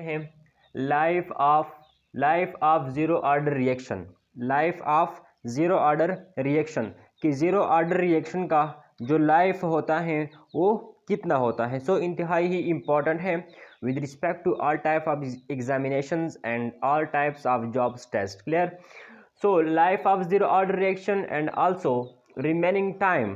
हैं life of zero order reaction, life of zero order reaction कि zero order reaction का जो life होता है वो कितना होता है। सो इंतहाई ही इम्पॉर्टेंट है with respect to all type of examinations and all types of jobs test. Clear? So life of zero order reaction and also remaining time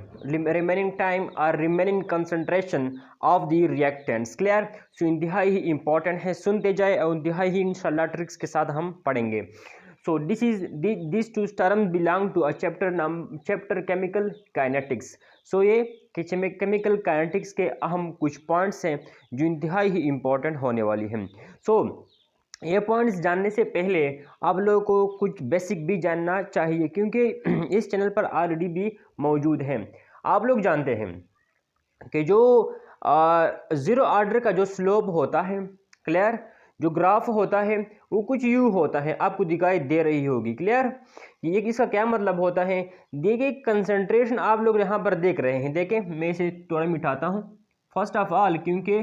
or remaining concentration of the reactants। Clear? So इंतहाई ही important है, सुनते जाए और इंतहाई ही इंशाल्लाह tricks के साथ हम पढ़ेंगे। So this two term belong to a chapter chemical kinetics. So ये केमिकल काइनेटिक्स के अहम कुछ पॉइंट्स हैं जो इंतहाई ही इम्पॉर्टेंट होने वाली हैं। सो ये पॉइंट्स जानने से पहले आप लोगों को कुछ बेसिक भी जानना चाहिए, क्योंकि इस चैनल पर ऑलरेडी भी मौजूद हैं। आप लोग जानते हैं कि जो ज़ीरो ऑर्डर का जो स्लोप होता है, क्लियर, जो ग्राफ होता है वो कुछ यूँ होता है, आपको दिखाई दे रही होगी। क्लियर? ये इसका क्या मतलब होता है? देखिए कंसंट्रेशन आप लोग यहाँ पर देख रहे हैं। देखें, मैं इसे थोड़ा मिटाता हूँ फर्स्ट ऑफ ऑल, क्योंकि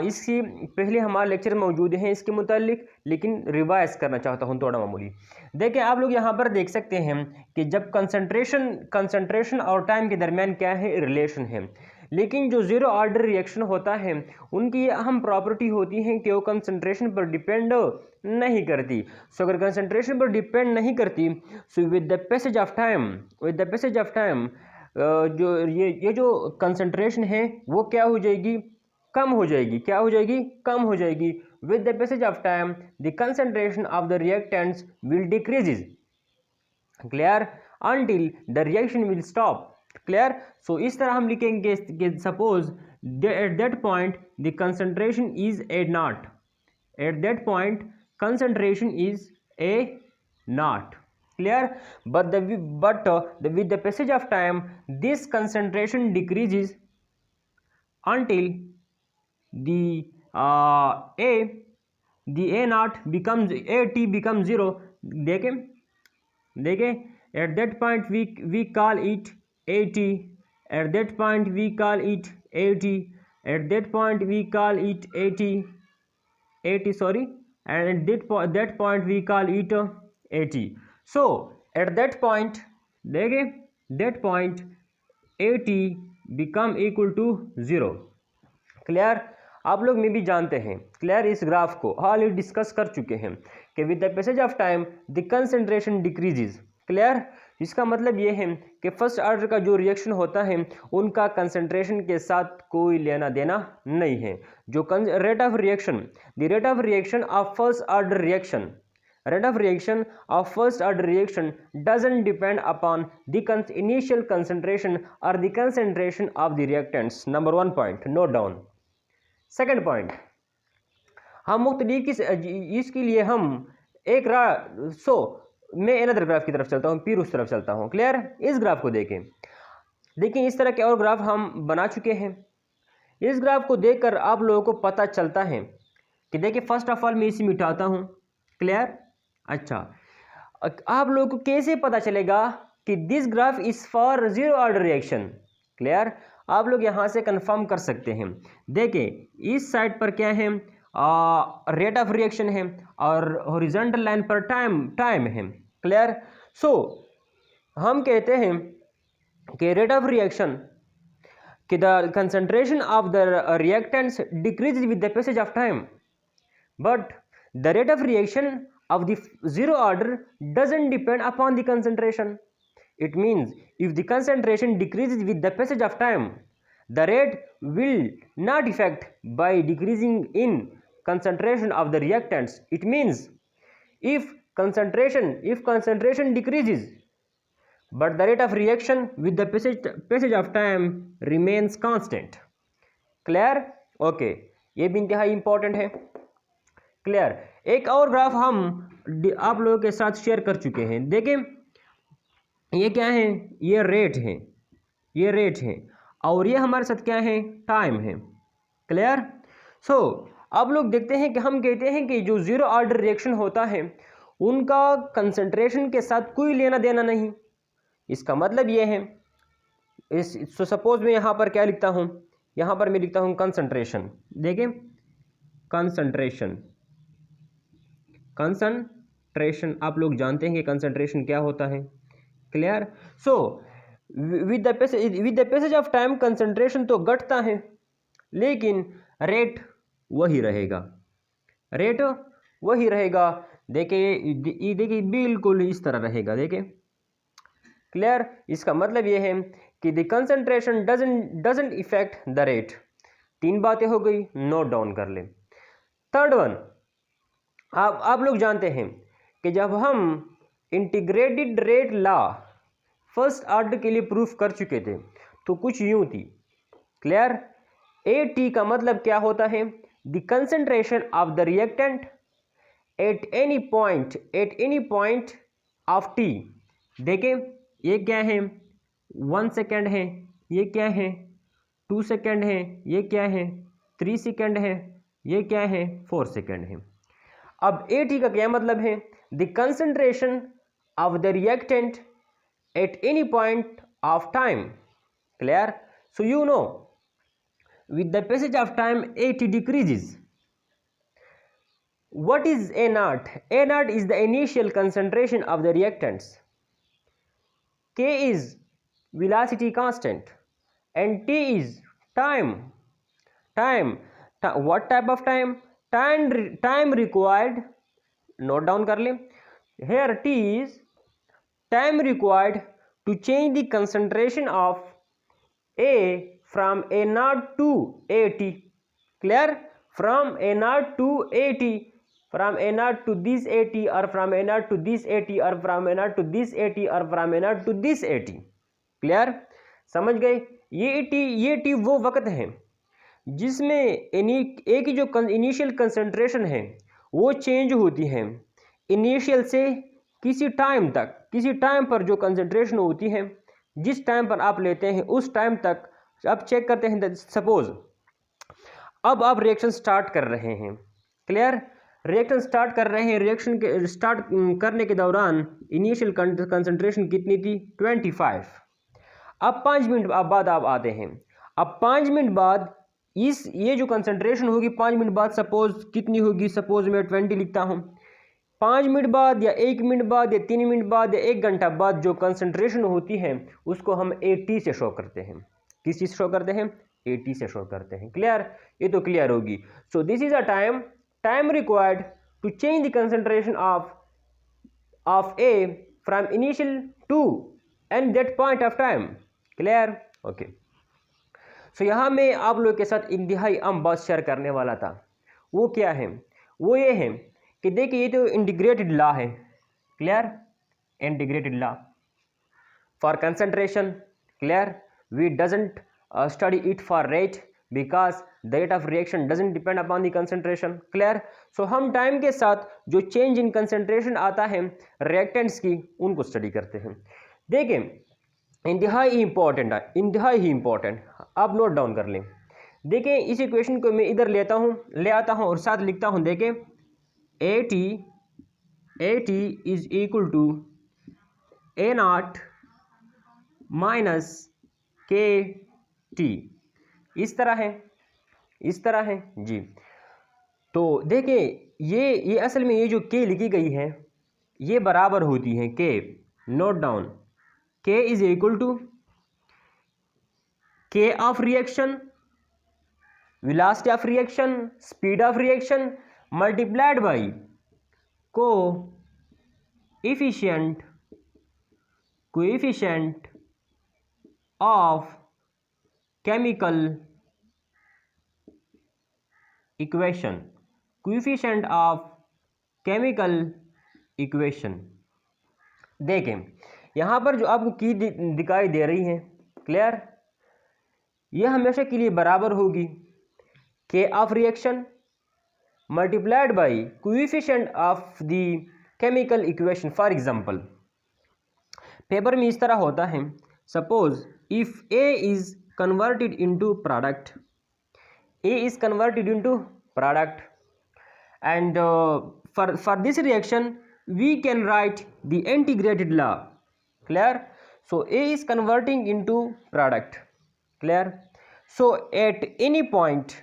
इससे पहले हमारा लेक्चर मौजूद है इसके मुतालिक, लेकिन रिवाइज करना चाहता हूँ थोड़ा मामूली। देखिए आप लोग यहाँ पर देख सकते हैं कि जब कंसंट्रेशन और टाइम के दरमियान क्या है, रिलेशन है। लेकिन जो ज़ीरो ऑर्डर रिएक्शन होता है उनकी ये अहम प्रॉपर्टी होती है कि वो कंसंट्रेशन पर डिपेंड नहीं करती। सो अगर कंसंट्रेशन पर डिपेंड नहीं करती, so with the passage of time जो ये जो कंसंट्रेशन है वो क्या हो जाएगी, कम हो जाएगी। क्या हो जाएगी? कम हो जाएगी। With the passage of time the concentration of the reactants will decreases, clear, until the reaction will stop. Clear? So इस तरह हम लिखेंगे कि suppose at that point the concentration is A naught, at that point concentration is a naught। clear? but with the passage of time this concentration decreases until the a naught becomes at becomes zero। देखें at that point we call it at, at that point we call it at, at that point we call it at sorry, and at that point we call it 80। so at that point देखें that point 80 become equal to 0। Clear? आप लोग में भी जानते हैं, clear, इस graph को already discuss कर चुके हैं कि with the passage of time the concentration decreases. Clear? इसका मतलब ये है कि फर्स्ट ऑर्डर का जो रिएक्शन होता है उनका कंसंट्रेशन के साथ कोई लेना देना नहीं है। जो rate of reaction, the rate of reaction of first order reaction, rate of reaction of first order reaction doesn't depend upon the initial concentration or the concentration of the reactants। number 1 point note down। second point, हम मुख्तलिफ इसके लिए हम एक मैं another graph की तरफ चलता हूँ, फिर उस तरफ चलता हूँ। क्लियर? इस ग्राफ को देखें, इस तरह के और ग्राफ हम बना चुके हैं। इस ग्राफ को देखकर आप लोगों को पता चलता है कि देखिए फर्स्ट ऑफ ऑल मैं इसे मिटाता हूँ। क्लियर? अच्छा, आप लोगों को कैसे पता चलेगा कि this graph is for zero order reaction? Clear? आप लोग यहां से कंफर्म कर सकते हैं। देखिए इस साइड पर क्या है, रेट ऑफ रिएक्शन है और हॉरिजॉन्टल लाइन पर टाइम है। क्लियर? सो हम कहते हैं कि रेट ऑफ रिएक्शन कि the concentration of the reactants decrease with the passage of time, but the rate of reaction of the zero order doesn't depend upon the concentration। it means if the concentration decreases with the passage of time, the rate will not affect by decreasing in concentration of the reactants। it means if concentration decreases but the rate of reaction with the passage of time remains constant। clear? okay, ये भी इंतहाई important है। Clear? एक और graph हम आप लोगों के साथ शेयर कर चुके हैं। देखें ये क्या है, ये रेट है, ये रेट है और ये हमारे साथ क्या है, टाइम है। क्लियर? सो आप लोग देखते हैं कि हम कहते हैं कि जो जीरो ऑर्डर रिएक्शन होता है उनका कंसंट्रेशन के साथ कोई लेना देना नहीं। इसका मतलब ये है, सपोज मैं यहाँ पर क्या लिखता हूँ, यहाँ पर मैं लिखता हूँ कंसंट्रेशन। देखें कंसंट्रेशन, कंसंट्रेशन, आप लोग जानते हैं कि कंसंट्रेशन क्या होता है, clear. So with the passage of time concentration तो घटता है, लेकिन रेट वही रहेगा, रेट वही रहेगा। देखिए बिल्कुल इस तरह रहेगा, देखिए क्लियर। इसका मतलब ये है कि the concentration doesn't effect the rate. 3 बातें हो गई, नोट डाउन कर ले। थर्ड वन, आप लोग जानते हैं कि जब हम integrated rate law first order के लिए प्रूफ कर चुके थे तो कुछ यूं थी, क्लियर। ए टी का मतलब क्या होता है, the concentration of the reactant at any point of T. देखें ये क्या है, 1 सेकेंड है, ये क्या है 2 सेकेंड है, ये क्या है 3 सेकेंड है, ये क्या है 4 सेकेंड है। अब ए टी का क्या मतलब है, the concentration of the reactant at any point of time, clear. So you know with the passage of time AT decreases. What is A naught? A naught is the initial concentration of the reactants. K is velocity constant and T is time. What type of time? Time required, note down कर ले, here T is time required to change the concentration of A from A naught to AT, clear, from A naught to AT, from A naught to this AT, or from A naught to this AT, or from A naught to this AT, or from A naught to this AT, clear। समझ गए। ये T वो वक्त है जिसमें ए की जो initial concentration है वो चेंज होती है इनिशियल से किसी टाइम तक, किसी टाइम पर जो कंसंट्रेशन होती है, जिस टाइम पर आप लेते हैं उस टाइम तक। अब चेक करते हैं, सपोज अब आप रिएक्शन स्टार्ट कर रहे हैं, क्लियर, रिएक्शन स्टार्ट कर रहे हैं, रिएक्शन के स्टार्ट करने के दौरान इनिशियल कंसंट्रेशन कितनी थी 25। अब 5 मिनट बाद आप आते हैं, अब 5 मिनट बाद ये जो कंसंट्रेशन होगी 5 मिनट बाद सपोज कितनी होगी, सपोज मैं 20 लिखता हूँ। 5 मिनट बाद या 1 मिनट बाद या 3 मिनट बाद या 1 घंटा बाद जो कंसंट्रेशन होती है उसको हम AT से शो करते हैं। किस चीज शो करते हैं, AT से शो करते हैं, क्लियर। ये तो क्लियर होगी। So this is a time required to change the concentration of A from initial to end that point of time, clear, okay. So यहां मैं आप लोगों के साथ इंतहाई अहम बात शेयर करने वाला था, वो क्या है, वो ये है कि देखिए ये तो इंटीग्रेटेड लॉ है, clear, integrated law for concentration, clear. We doesn't study it for rate because the rate of reaction doesn't depend upon the concentration, clear। so हम टाइम के साथ जो चेंज इन कंसंट्रेशन आता है रिएक्टेंट्स की उनको study करते हैं। देखिए इंतहाई इंपॉर्टेंट, आप नोट डाउन कर लें। देखिए इस इक्वेशन को मैं इधर ले आता हूँ और साथ लिखता हूँ। देखिए AT is equal to A naught minus KT, इस तरह है जी। तो देखिए ये असल में ये जो K लिखी गई है ये बराबर होती है K, note down, K is equal to K of reaction, velocity of reaction, speed of reaction multiplied by coefficient of chemical equation, coefficient of chemical equation। देखें यहां पर जो आपको की दिखाई दे रही है, क्लियर, यह हमेशा के लिए बराबर होगी K of reaction multiplied by coefficient of the chemical equation. For example paper में इस तरह होता है, suppose if A is converted into product, and for this reaction we can write the integrated law, clear। so A is converting into product, clear। so at any point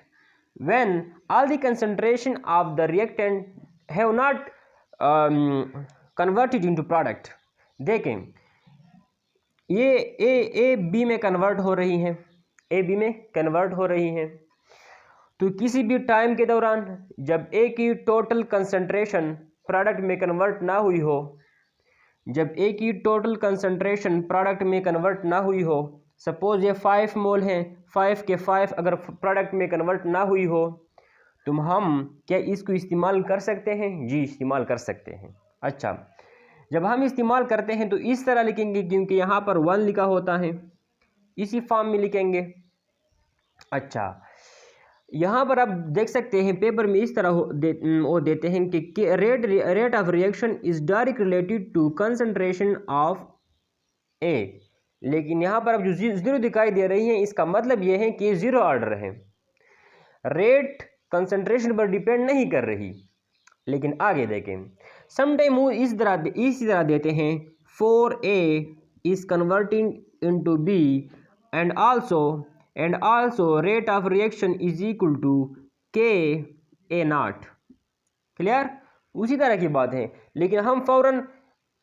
when all the concentration of the reactant have not converted into product. देखें ये A B में convert हो रही हैं, A B में convert हो रही हैं। तो किसी भी टाइम के दौरान जब ए की टोटल कंसंट्रेशन प्रोडक्ट में कन्वर्ट ना हुई हो, जब ए की टोटल कंसंट्रेशन प्रोडक्ट में कन्वर्ट ना हुई हो, सपोज ये 5 मोल हैं, 5 के 5 अगर प्रोडक्ट में कन्वर्ट ना हुई हो, तो हम क्या इसको इस्तेमाल कर सकते हैं? जी इस्तेमाल कर सकते हैं। अच्छा, जब हम इस्तेमाल करते हैं तो इस तरह लिखेंगे, क्योंकि यहाँ पर 1 लिखा होता है, इसी फॉर्म में लिखेंगे। अच्छा, यहाँ पर आप देख सकते हैं पेपर में इस तरह वो देते हैं कि rate of reaction is direct related to concentration of A, लेकिन यहाँ पर अब जो जीरो दिखाई दे रही है इसका मतलब ये है कि जीरो ऑर्डर है, रेट कंसंट्रेशन पर डिपेंड नहीं कर रही। लेकिन आगे देखें, समटाइम वो इसी तरह देते हैं 4A is converting into B and also rate of reaction is equal to KA0। Clear? उसी तरह की बात है, लेकिन हम फौरन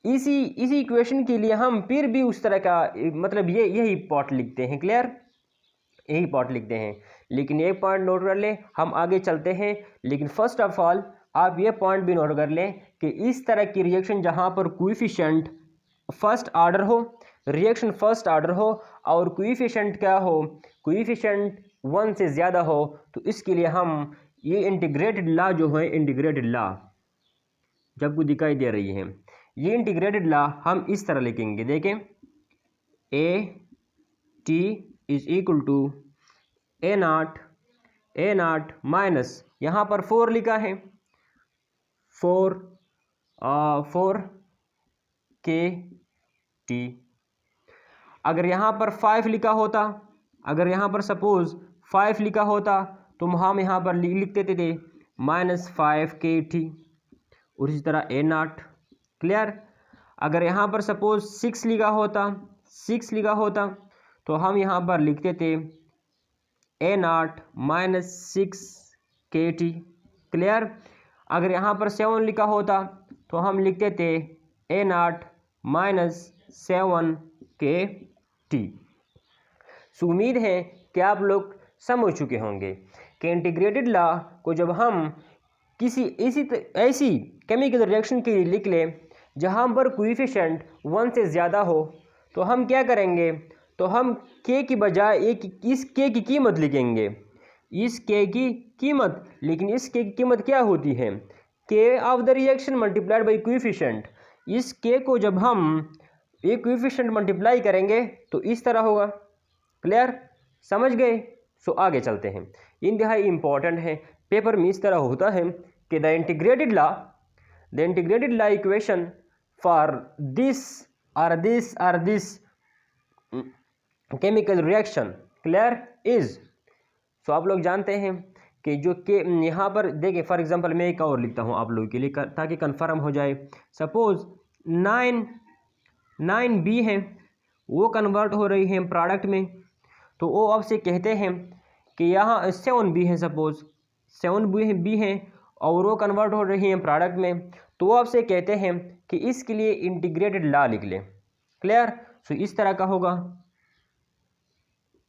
इसी इक्वेशन के लिए हम फिर भी उस तरह का मतलब यही पॉट लिखते हैं। क्लियर? यही पॉट लिखते हैं। लेकिन एक पॉइंट नोट कर लें, हम आगे चलते हैं, लेकिन फर्स्ट ऑफ ऑल आप ये पॉइंट भी नोट कर लें कि इस तरह की रिएक्शन जहाँ पर कोएफिशिएंट फर्स्ट ऑर्डर हो, रिएक्शन फर्स्ट ऑर्डर हो और कोएफिशिएंट क्या हो, कोएफिशिएंट 1 से ज़्यादा हो, तो इसके लिए हम ये इंटीग्रेटेड लॉ जो है, इंटीग्रेटेड लॉ जब को दिखाई दे रही है, ये इंटीग्रेटेड लॉ हम इस तरह लिखेंगे। देखें, AT is equal to A0 minus यहाँ पर 4 लिखा है, 4 KT। अगर यहाँ पर 5 लिखा होता, अगर यहाँ पर सपोज 5 लिखा होता तो हम यहाँ पर लिख देते थे -5 KT और इसी तरह A0। क्लियर? अगर यहाँ पर सपोज 6 लिखा होता तो हम यहाँ पर लिखते थे A0 -6 KT। क्लियर? अगर यहाँ पर 7 लिखा होता तो हम लिखते थे A0 -7 KT। सो उम्मीद है कि आप लोग समझ चुके होंगे कि इंटीग्रेटेड लॉ को जब हम किसी ऐसी केमिकल रिएक्शन के लिए लिख लें जहाँ पर कोएफिशिएंट 1 से ज़्यादा हो, तो हम क्या करेंगे, तो हम K की बजाय इस K की कीमत लिखेंगे, इस K की कीमत। लेकिन इस K की कीमत क्या होती है? K of the reaction multiplied by coefficient. इस K को जब हम एक कोएफिशिएंट मल्टीप्लाई करेंगे तो इस तरह होगा। क्लियर? समझ गए? सो आगे चलते हैं, इंतहाई इंपॉर्टेंट है, पेपर में इस तरह होता है कि the integrated law equation for this chemical reaction clear is. So आप लोग जानते हैं कि जो के यहाँ पर देखें, फॉर एग्जांपल मैं एक और लिखता हूँ आप लोगों के लिए ताकि कंफर्म हो जाए। सपोज 9B है, वो कन्वर्ट हो रही है प्रोडक्ट में, तो वो आपसे कहते हैं कि यहाँ 7B है, सपोज 7B है और वो कन्वर्ट हो रही है प्रोडक्ट में, तो वो आपसे कहते हैं कि इसके लिए इंटीग्रेटेड लॉ लिख लें। क्लियर? सो इस तरह का होगा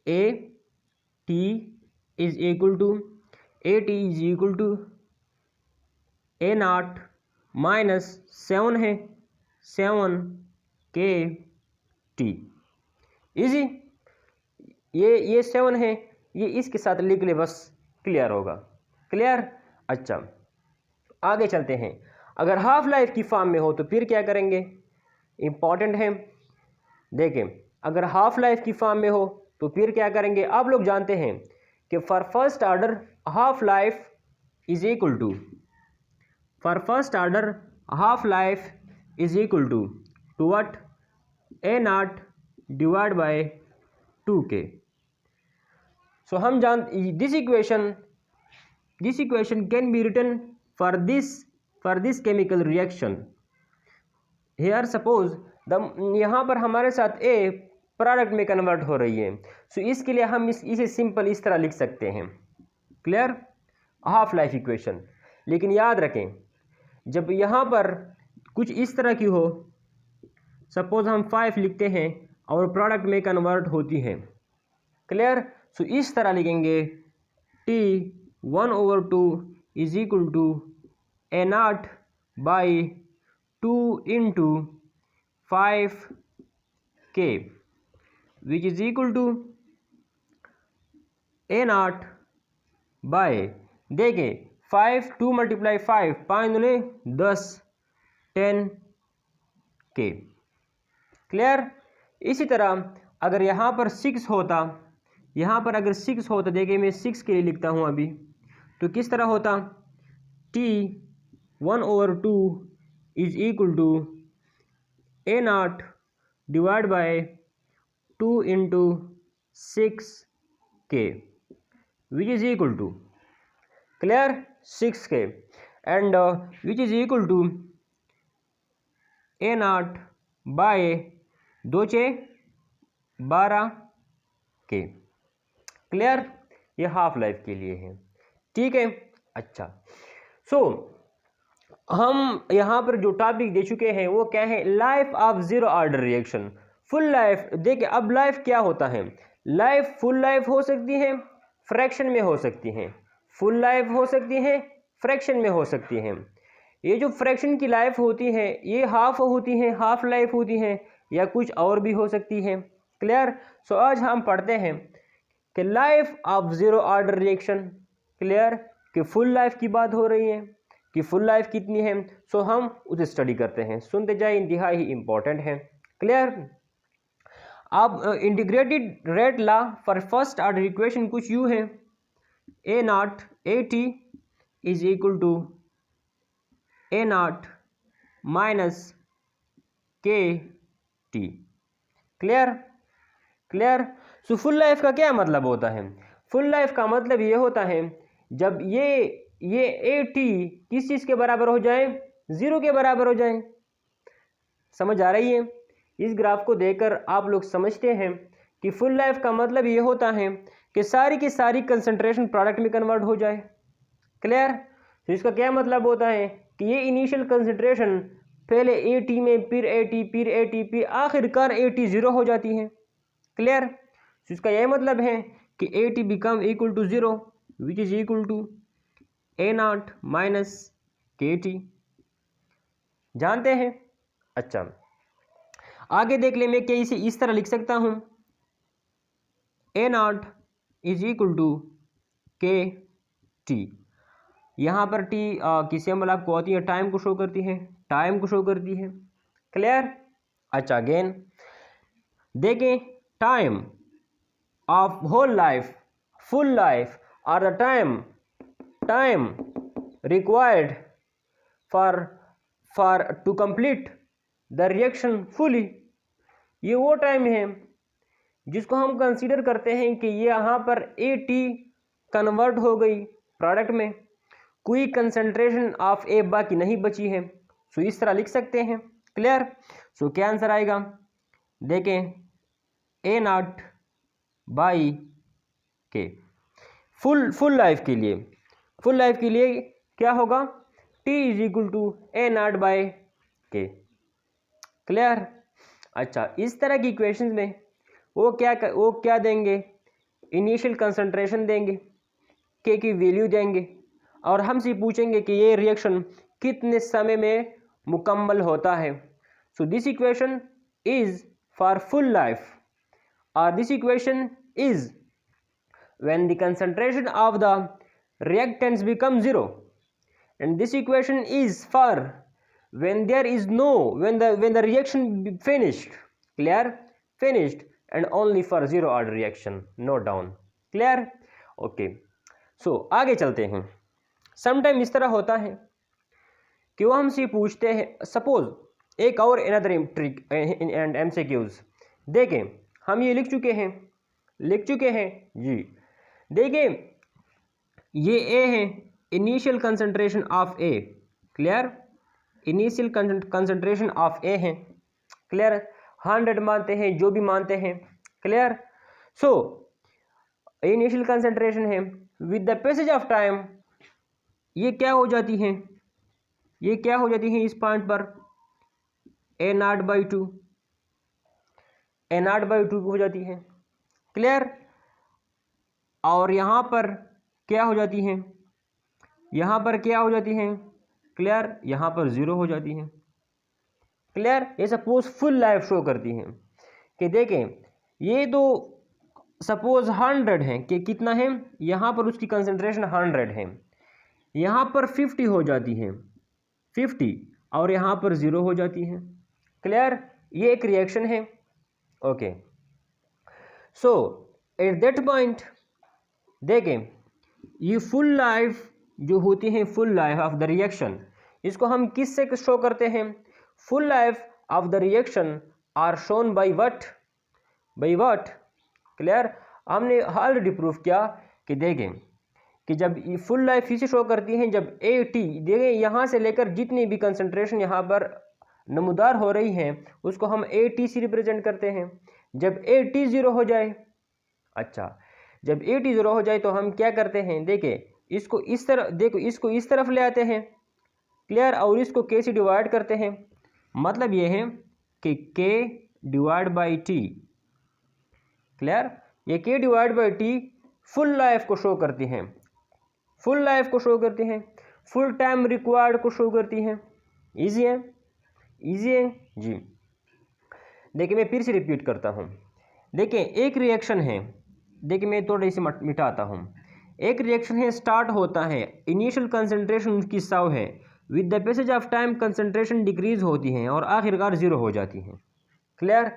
AT is equal to A0 -7 है 7 KT। इजी, ये 7 है, ये इसके साथ लिख ले बस, क्लियर होगा। क्लियर? अच्छा, आगे चलते हैं। अगर हाफ लाइफ की फॉर्म में हो तो फिर क्या करेंगे, इंपॉर्टेंट है। देखें, अगर हाफ लाइफ की फॉर्म में हो तो फिर क्या करेंगे, आप लोग जानते हैं कि for first order half life is equal to what, A0 divide by 2K। So हम this equation can be written for this chemical reaction here. Suppose यहाँ पर हमारे साथ A प्रोडक्ट में कन्वर्ट हो रही है, सो इसके लिए हम इसे सिंपल इस तरह लिख सकते हैं। क्लियर? Half life equation. लेकिन याद रखें, जब यहाँ पर कुछ इस तरह की हो, सपोज हम 5 लिखते हैं और प्रोडक्ट में कन्वर्ट होती है। क्लियर? सो इस तरह लिखेंगे T 1/2 is equal to A0 by 2 into 5K which is equal to A0 by, देखें 5 2 मल्टीप्लाई 5 5 दूने 10 10K। क्लियर? इसी तरह अगर यहाँ पर 6 होता, यहाँ पर अगर 6 होता, देखिए मैं 6 के लिए लिखता हूँ अभी, तो किस तरह होता? T 1/2 is equal to A0 divide by 2 into 6K which is equal to, clear, 6K and which is equal to A0 by 2 × 12K। Clear? ये हाफ लाइफ के लिए है। ठीक है, अच्छा। सो हम यहाँ पर जो टॉपिक दे चुके हैं वो क्या है? Life of zero order reaction. Full life, देखिए अब लाइफ क्या होता है? लाइफ फुल लाइफ हो सकती है, फ्रैक्शन में हो सकती है। फुल लाइफ हो सकती है, फ्रैक्शन में हो सकती है। ये जो फ्रैक्शन की लाइफ होती है ये हाफ होती है, हाफ लाइफ होती है, या कुछ और भी हो सकती है। क्लियर? सो आज हम पढ़ते हैं कि life of zero order reaction. Clear? कि फुल लाइफ की बात हो रही है कि फुल लाइफ कितनी है, सो हम उसे स्टडी करते हैं। सुनते जाए, इंतहाई ही इंपॉर्टेंट है। क्लियर? अब integrated rate law for first order equation कुछ यूँ है, A0 AT is equal to A0 minus KT। Clear? Clear? So full life का क्या मतलब होता है? फुल लाइफ का मतलब ये होता है जब ये AT किस चीज़ के बराबर हो जाए? 0 के बराबर हो जाए। समझ आ रही है? इस ग्राफ को देखकर आप लोग समझते हैं कि फुल लाइफ का मतलब ये होता है कि सारी की सारी कंसंट्रेशन प्रोडक्ट में कन्वर्ट हो जाए। क्लियर? तो इसका क्या मतलब होता है कि ये इनिशियल कंसंट्रेशन पहले AT में, फिर AT, फिर AT, फिर आखिरकार AT 0 हो जाती है। क्लियर? तो इसका यह मतलब है कि AT become equal to 0 which is equal to A0 minus KT। जानते हैं? अच्छा, आगे देख ले, मैं क्या इसे इस तरह लिख सकता हूं, A0 is equal to KT। यहाँ पर T की सिंबल आपको होती है, टाइम को शो करती है, टाइम को शो करती है। क्लियर? अच्छा, अगेन देखें, time of whole life, full life, और the time required for to complete the reaction fully, ये वो टाइम है जिसको हम कंसीडर करते हैं कि ये यहाँ पर AT कन्वर्ट हो गई प्रोडक्ट में, कोई कंसंट्रेशन ऑफ A बाकी नहीं बची है। सो इस तरह लिख सकते हैं। क्लियर? सो क्या आंसर आएगा? देखें, A0 by K। Full life के लिए क्या होगा? T is equal to A0 by K। Clear? अच्छा, इस तरह की इक्वेशंस में वो क्या देंगे? इनिशियल कंसंट्रेशन देंगे, K की वैल्यू देंगे, और हमसे पूछेंगे कि ये रिएक्शन कितने समय में मुकम्मल होता है। So this equation is for full life, और this equation is when the concentration of the reactants become 0, and this equation is for when there is no, when the reaction finished. Clear? Finished, and only for zero order reaction. Note down. Clear? Okay, so आगे चलते हैं। Sometime इस तरह होता है कि वो हमसे पूछते हैं, सपोज एक और अनदर ट्रिक एंड MCQs देखें, हम ये लिख चुके हैं जी। देखिए, ये A है, initial concentration of A। Clear? Initial concentration of A है। क्लियर? 100 मानते हैं, जो भी मानते हैं। क्लियर? सो इनिशियल कंसंट्रेशन है, with the passage of time ये क्या हो जाती है? ये क्या हो जाती है इस पॉइंट पर A0/2 A0/2 हो जाती है। क्लियर। और यहाँ पर क्या हो जाती हैं, यहाँ पर क्या हो जाती हैं, क्लियर, यहाँ पर 0 हो जाती हैं। क्लियर। ये सपोज फुल लाइफ शो करती हैं कि देखें ये तो सपोज 100 है कि कितना है, यहाँ पर उसकी कंसंट्रेशन 100 है, यहाँ पर 50 हो जाती है 50 और यहाँ पर 0 हो जाती है। क्लियर। ये एक रिएक्शन है। Okay. So at that point देखें ये फुल लाइफ जो होती है, full life of the reaction, इसको हम किस से शो करते हैं, full life of the reaction are shown by what, clear. हमने ऑलरेडी प्रूफ किया कि देखें कि जब ये फुल लाइफ इसे शो करती है जब AT देखें यहाँ से लेकर जितनी भी कंसंट्रेशन यहाँ पर नमूदार हो रही हैं उसको हम AT से रिप्रेजेंट करते हैं। जब AT 0 हो जाए, अच्छा जब AT 0 हो जाए तो हम क्या करते हैं, देखिए इसको इस तरफ, देखो इसको इस तरफ ले आते हैं, क्लियर, और इसको K से डिवाइड करते हैं। मतलब ये है कि K/T, क्लियर। ये K/T फुल लाइफ को शो करती हैं, फुल लाइफ को शो करती हैं, फुल टाइम रिक्वायर्ड को शो करती हैं। इजी है, इजी है जी। देखिए मैं फिर से रिपीट करता हूँ। देखिए एक रिएक्शन है, देखिए मैं थोड़ा इसे मिटाता हूँ। एक रिएक्शन है, स्टार्ट होता है, इनिशियल कंसंट्रेशन उसकी 100 है, with the passage of time concentration decrease होती है और आखिरकार 0 हो जाती है। क्लियर।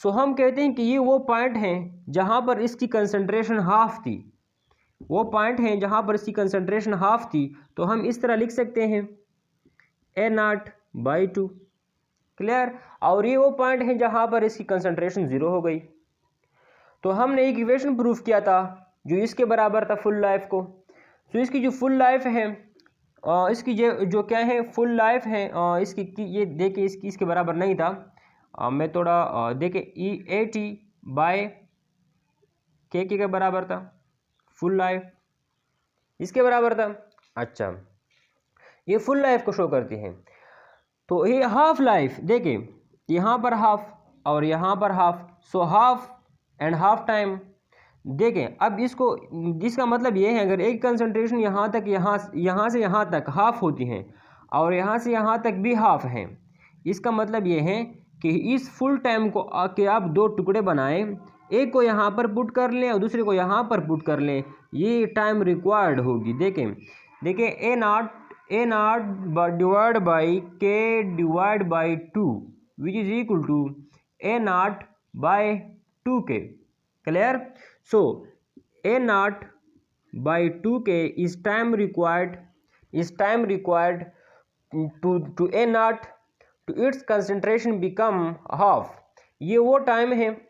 सो हम कहते हैं कि ये वो पॉइंट है जहाँ पर इसकी कंसंट्रेशन हाफ थी, वो पॉइंट है जहाँ पर इसकी कंसंट्रेशन हाफ थी। तो हम इस तरह लिख सकते हैं A0/2, क्लियर। और ये वो पॉइंट है जहाँ पर इसकी कंसंट्रेशन 0 हो गई। तो हमने एक इक्वेशन प्रूफ किया था जो इसके बराबर था फुल लाइफ को। तो इसकी जो फुल लाइफ है, इसकी जो क्या है फुल लाइफ है, इसकी ये देखिए इसके बराबर नहीं था। मैं थोड़ा देखिए AT/K के बराबर था, फुल लाइफ इसके बराबर था। अच्छा ये फुल लाइफ को शो करती है। तो ये हाफ लाइफ, देखिए यहाँ पर हाफ और यहाँ पर half, so half and half time. देखें अब इसको, इसका मतलब ये है अगर एक कंसंट्रेशन यहाँ तक, यहाँ से यहाँ तक हाफ होती हैं और यहाँ से यहाँ तक भी हाफ है, इसका मतलब ये है कि इस फुल टाइम को आके आप दो टुकड़े बनाएं, एक को यहाँ पर पुट कर लें और दूसरे को यहाँ पर पुट कर लें, ये टाइम रिक्वायर्ड होगी। देखें A0 divide by K/2 which is equal to A0/2K, clear. So A0/2K is time required to A0 to its concentration become half। ये वो टाइम है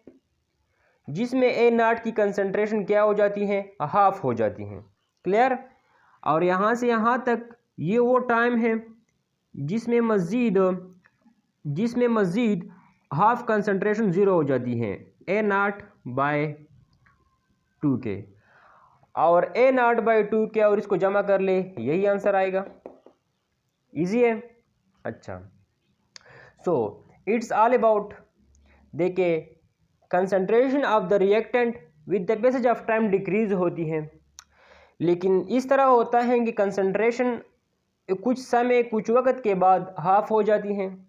जिसमें A0 की कंसंट्रेशन क्या हो जाती है, हाफ हो जाती है, क्लियर। और यहाँ से यहाँ तक ये वो टाइम है जिसमें मज़ीद हाफ कंसंट्रेशन 0 हो जाती है, A0/2K। और A0/2K और इसको जमा कर ले, यही आंसर आएगा। इजी है। अच्छा सो इट्स ऑल अबाउट, देखिए concentration of the reactant with the passage of time decrease होती है, लेकिन इस तरह होता है कि कंसंट्रेशन कुछ समय कुछ वक्त के बाद हाफ हो जाती हैं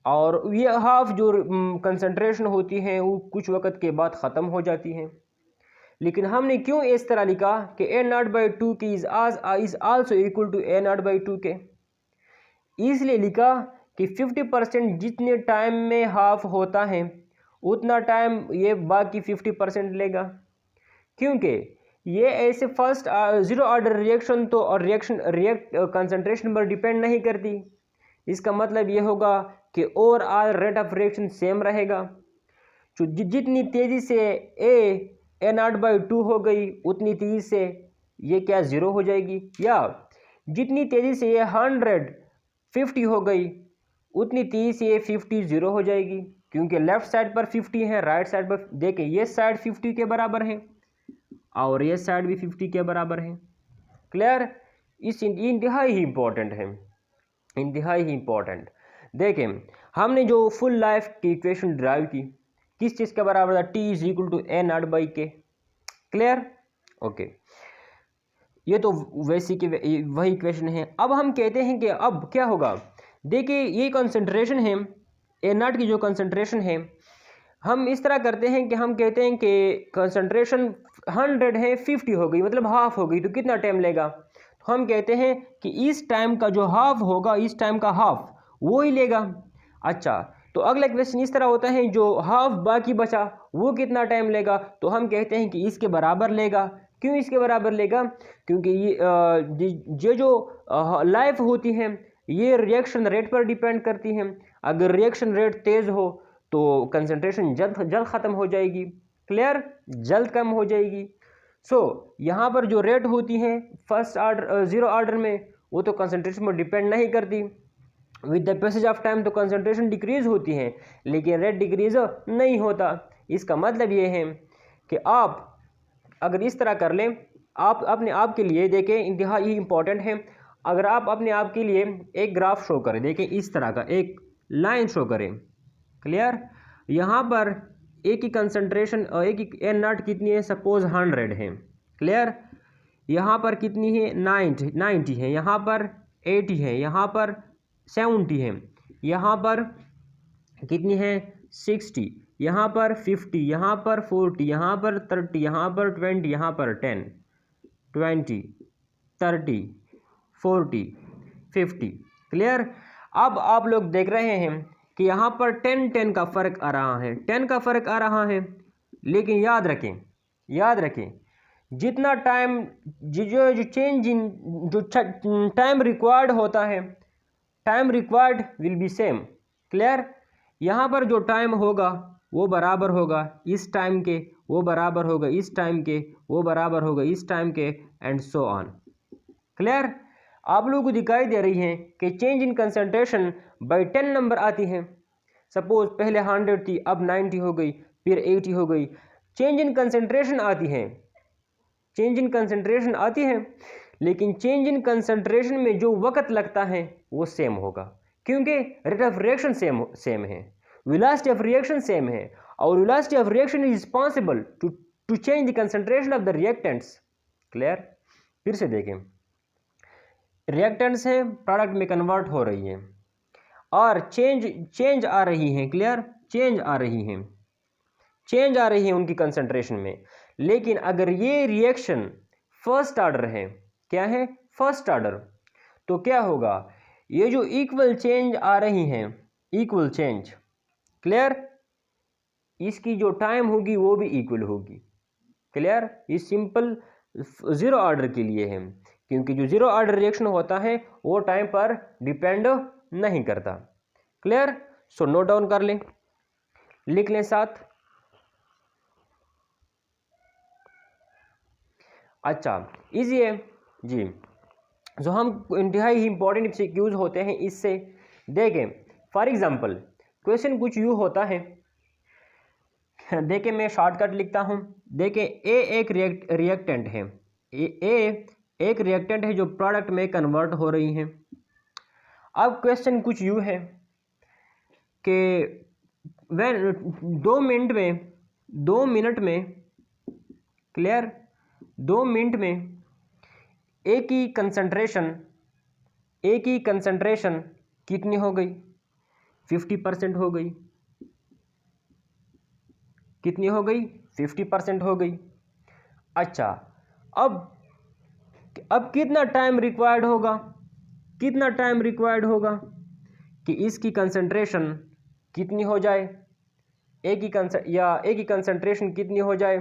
और ये हाफ जो कंसंट्रेशन होती है वो कुछ वक्त के बाद ख़त्म हो जाती हैं। लेकिन हमने क्यों इस तरह लिखा कि A0/2K is also equal to A0/2K, इसलिए लिखा कि 50% जितने टाइम में हाफ होता है उतना टाइम ये बाकी 50% लेगा, क्योंकि ये ऐसे फर्स्ट 0 ऑर्डर रिएक्शन तो और कंसंट्रेशन पर डिपेंड नहीं करती। इसका मतलब ये होगा कि overall rate of reaction same रहेगा। तो जितनी तेज़ी से A0/2 हो गई उतनी तेज़ी से ये क्या 0 हो जाएगी, या जितनी तेज़ी से ये 150 हो गई उतनी तेज़ी से ये 50 0 हो जाएगी, क्योंकि लेफ्ट साइड पर 50 है, राइट साइड पर देखें ये साइड 50 के बराबर है और ये साइड भी 50 के बराबर है, क्लियर। इस इंतहाई ही इंपॉर्टेंट है। इंतहाई ही इंपॉर्टेंट। देखें, हमने जो फुल लाइफ की इक्वेशन ड्राइव की किस चीज़ के बराबर था, T is equal to A naught by K. Clear? Okay, ये तो वैसी की वही इक्वेशन है। अब हम कहते हैं कि अब क्या होगा, देखिए ये कंसंट्रेशन है, ए नॉट की जो कंसंट्रेशन है, हम इस तरह करते हैं कि हम कहते हैं कि कंसंट्रेशन 100 है, 50 हो गई, मतलब हाफ हो गई, तो कितना टाइम लेगा। तो हम कहते हैं कि इस टाइम का जो हाफ होगा, इस टाइम का हाफ वो ही लेगा। अच्छा, तो अगला क्वेश्चन इस तरह होता है, जो हाफ बाकी बचा वो कितना टाइम लेगा, तो हम कहते हैं कि इसके बराबर लेगा। क्यों इसके बराबर लेगा, क्योंकि ये जो लाइफ होती है ये रिएक्शन रेट पर डिपेंड करती है। अगर रिएक्शन रेट तेज़ हो तो कंसंट्रेशन जल्द ख़त्म हो जाएगी। क्लियर? जल्द कम हो जाएगी। सो यहाँ पर जो रेट होती है फर्स्ट ऑर्डर ज़ीरो ऑर्डर में, वो तो कंसंट्रेशन पर डिपेंड नहीं करती। With the passage of time तो कंसंट्रेशन डिक्रीज होती है, लेकिन रेट डिक्रीज नहीं होता। इसका मतलब ये है कि आप अगर इस तरह कर लें, आप अपने आप के लिए देखें, इंतहाई इंपॉर्टेंट है। अगर आप अपने आप के लिए एक ग्राफ शो करें, देखें इस तरह का एक लाइन शो करें। क्लियर? यहाँ पर ए की कंसंट्रेशन ए की एन नॉट कितनी है, सपोज 100 है। क्लियर? यहाँ पर कितनी है, 90 है, यहाँ पर 80 है, यहाँ पर 70 है, यहाँ पर कितनी है 60, यहाँ पर 50, यहाँ पर 40, यहाँ पर 30, यहाँ पर 20, यहाँ पर 10, 20, 30, 40, 50। क्लियर? अब आप लोग देख रहे हैं कि यहाँ पर 10 का फ़र्क आ रहा है, 10 का फ़र्क आ रहा है, लेकिन याद रखें जितना टाइम जो चेंज इन जो टाइम रिक्वायर्ड होता है, time required will be same. Clear? यहाँ पर जो टाइम होगा वो बराबर होगा इस टाइम के, वो बराबर होगा इस टाइम के, वो बराबर होगा इस टाइम के, एंड सो ऑन। क्लियर? आप लोगों को दिखाई दे रही है कि change in concentration by 10 number आती है। सपोज पहले 100 थी, अब 90 हो गई, फिर 80 हो गई। चेंज इन कंसंट्रेशन आती है, चेंज इन कंसंट्रेशन आती है, लेकिन चेंज इन कंसंट्रेशन में जो वक्त लगता है वो सेम होगा, क्योंकि रेट ऑफ रिएक्शन सेम है, वेलोसिटी ऑफ रिएक्शन सेम है, और velocity of reaction is responsible to change the concentration of the reactants. Clear? फिर से देखें, रिएक्टेंट्स हैं, प्रोडक्ट में कन्वर्ट हो रही हैं और चेंज आ रही हैं। क्लियर? चेंज आ रही है उनकी कंसंट्रेशन में। लेकिन अगर ये रिएक्शन फर्स्ट ऑर्डर है, क्या है, फर्स्ट ऑर्डर, तो क्या होगा, ये जो इक्वल चेंज आ रही हैं, इक्वल चेंज, क्लियर, इसकी जो टाइम होगी वो भी इक्वल होगी। क्लियर? ये सिंपल ज़ीरो ऑर्डर के लिए है, क्योंकि जो ज़ीरो ऑर्डर रिएक्शन होता है वो टाइम पर डिपेंड नहीं करता। क्लियर? सो नोट डाउन कर लें, लिख लें साथ। अच्छा, इजी है जी। जो हम इंतहाई ही इंपॉर्टेंट एमसीक्यूज होते हैं इससे। देखें फॉर एग्जांपल क्वेश्चन कुछ यूँ होता है, देखें मैं शॉर्टकट लिखता हूँ। देखें ए एक रिएक्टेंट है, ए एक रिएक्टेंट है जो प्रोडक्ट में कन्वर्ट हो रही है। अब क्वेश्चन कुछ यूँ है कि वह 2 मिनट में क्लियर, 2 मिनट में ए की कंसंट्रेशन कितनी हो गई, 50% हो गई। कितनी हो गई, 50% हो गई। अच्छा, अब कितना टाइम रिक्वायर्ड होगा कि इसकी कंसंट्रेशन कितनी हो जाए, ए की कंसंट्रेशन कितनी हो जाए।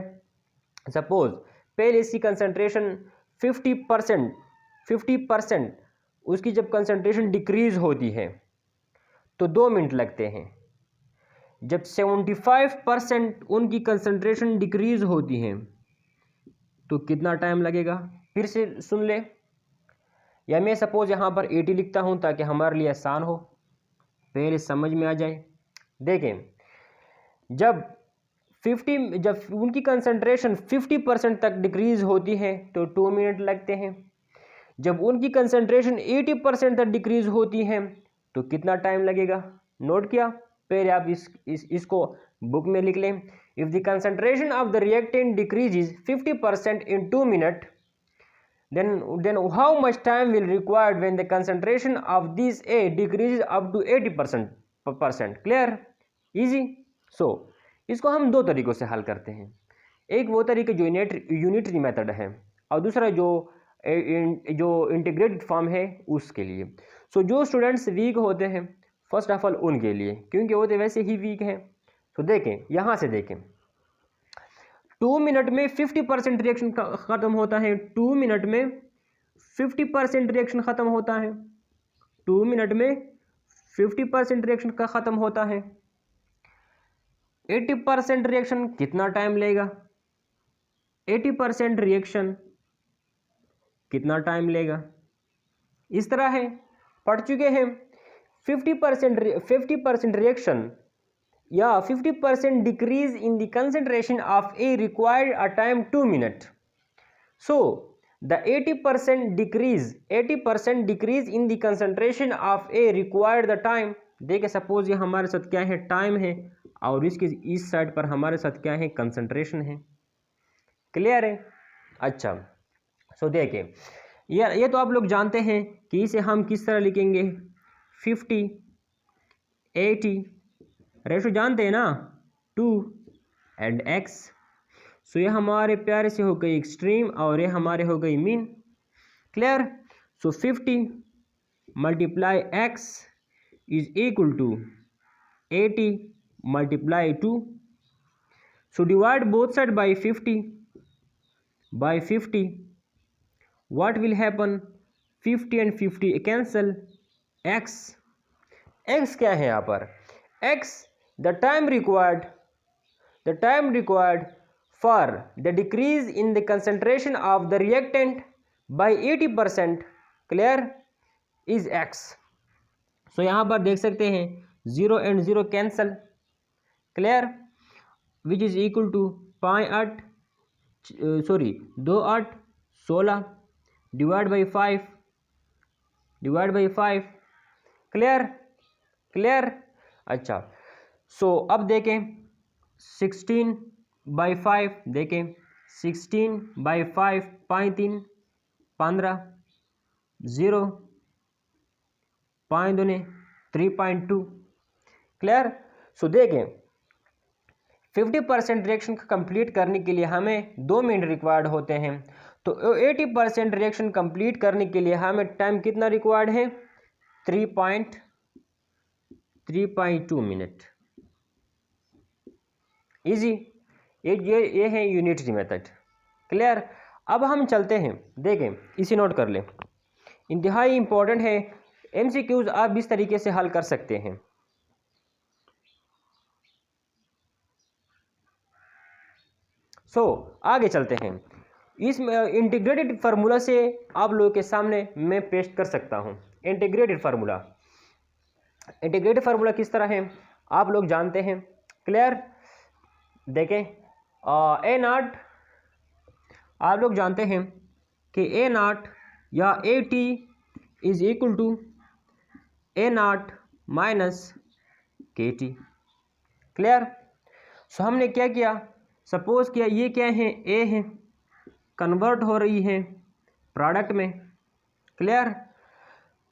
सपोज पहले इसकी कंसंट्रेशन 50%, उसकी जब कंसंट्रेशन डिक्रीज होती है तो 2 मिनट लगते हैं। जब 75% उनकी कंसंट्रेशन डिक्रीज होती है तो कितना टाइम लगेगा, फिर से सुन ले, या मैं सपोज यहाँ पर 80 लिखता हूँ ताकि हमारे लिए आसान हो, पहले समझ में आ जाए। देखें जब उनकी कंसंट्रेशन 50% तक डिक्रीज होती है तो 2 मिनट लगते हैं। जब उनकी कंसंट्रेशन 80% तक डिक्रीज होती है तो कितना टाइम लगेगा? नोट किया? पहले आप इसको बुक में लिख लें। If the concentration of the reactant decreases 50% in 2 minute, then how much time will required when the concentration of this A decreases up to 80%? Clear? Easy. So इसको हम दो तरीकों से हल करते हैं। एक वो तरीका जो यूनिटरी मेथड है और दूसरा जो इंटीग्रेटेड फॉर्म है उसके लिए। सो जो स्टूडेंट्स वीक होते हैं फर्स्ट ऑफ ऑल उनके लिए, क्योंकि वो तो वैसे ही वीक हैं। तो देखें, यहाँ से देखें, 2 मिनट में 50% रिएक्शन ख़त्म होता है। 2 मिनट में 50% रिएक्शन ख़त्म होता है। 2 मिनट में 50% रिएक्शन का ख़त्म होता है। 80% रिएक्शन कितना टाइम लेगा? 80% रिएक्शन कितना टाइम लेगा? इस तरह है, पढ़ चुके हैं। 50% रिएक्शन या 50% decrease in the concentration of A required a time 2 minutes. So the 80% decrease in the concentration of A required the time। देखिए सपोज ये हमारे साथ क्या है? टाइम है, और इसके इस साइड पर हमारे साथ क्या है? कंसंट्रेशन है। क्लियर है? अच्छा, सो देखिए ये तो आप लोग जानते हैं कि इसे हम किस तरह लिखेंगे? 50/80 रेशो जानते हैं ना, 2 and x। सो ये हमारे प्यारे से हो गई एक्सट्रीम और ये हमारे हो गई mean. Clear? So 50 multiply x is equal to 80 multiply 2। So divide both side by 50 by 50, what will happen? 50 and 50 cancel। x क्या है यहाँ पर? x the time required for the decrease in the concentration of the reactant by 80%, clear, is x। so यहाँ पर देख सकते हैं 0 and 0 cancel, clear, which is equal to 2 8 16 divide by 5 clear. अच्छा, सो अब देखें 16/5, देखें 16/5 5 3 15 0 5 2 3.2 क्लियर। सो देखें 50% रिएक्शन को कंप्लीट करने के लिए हमें 2 मिनट रिक्वायर्ड होते हैं, तो 80% रिएक्शन कंप्लीट करने के लिए हमें टाइम कितना रिक्वायर्ड है? 3.2 मिनट। इजी। ये है यूनिटरी मेथड। क्लियर? अब हम चलते हैं, देखें इसे नोट कर लें, इंतहाई इंपॉर्टेंट है। एमसीक्यूज आप इस तरीके से हल कर सकते हैं। आगे चलते हैं। इस इंटीग्रेटेड फार्मूला से आप लोगों के सामने मैं पेश कर सकता हूं। इंटीग्रेटेड फार्मूला किस तरह है आप लोग जानते हैं। क्लियर? देखें ए नॉट, आप लोग जानते हैं कि ए नॉट या A T is equal to A naught minus K T. Clear? So हमने क्या किया? सपोज किया ये क्या है? ए है, कन्वर्ट हो रही है प्रोडक्ट में। क्लियर?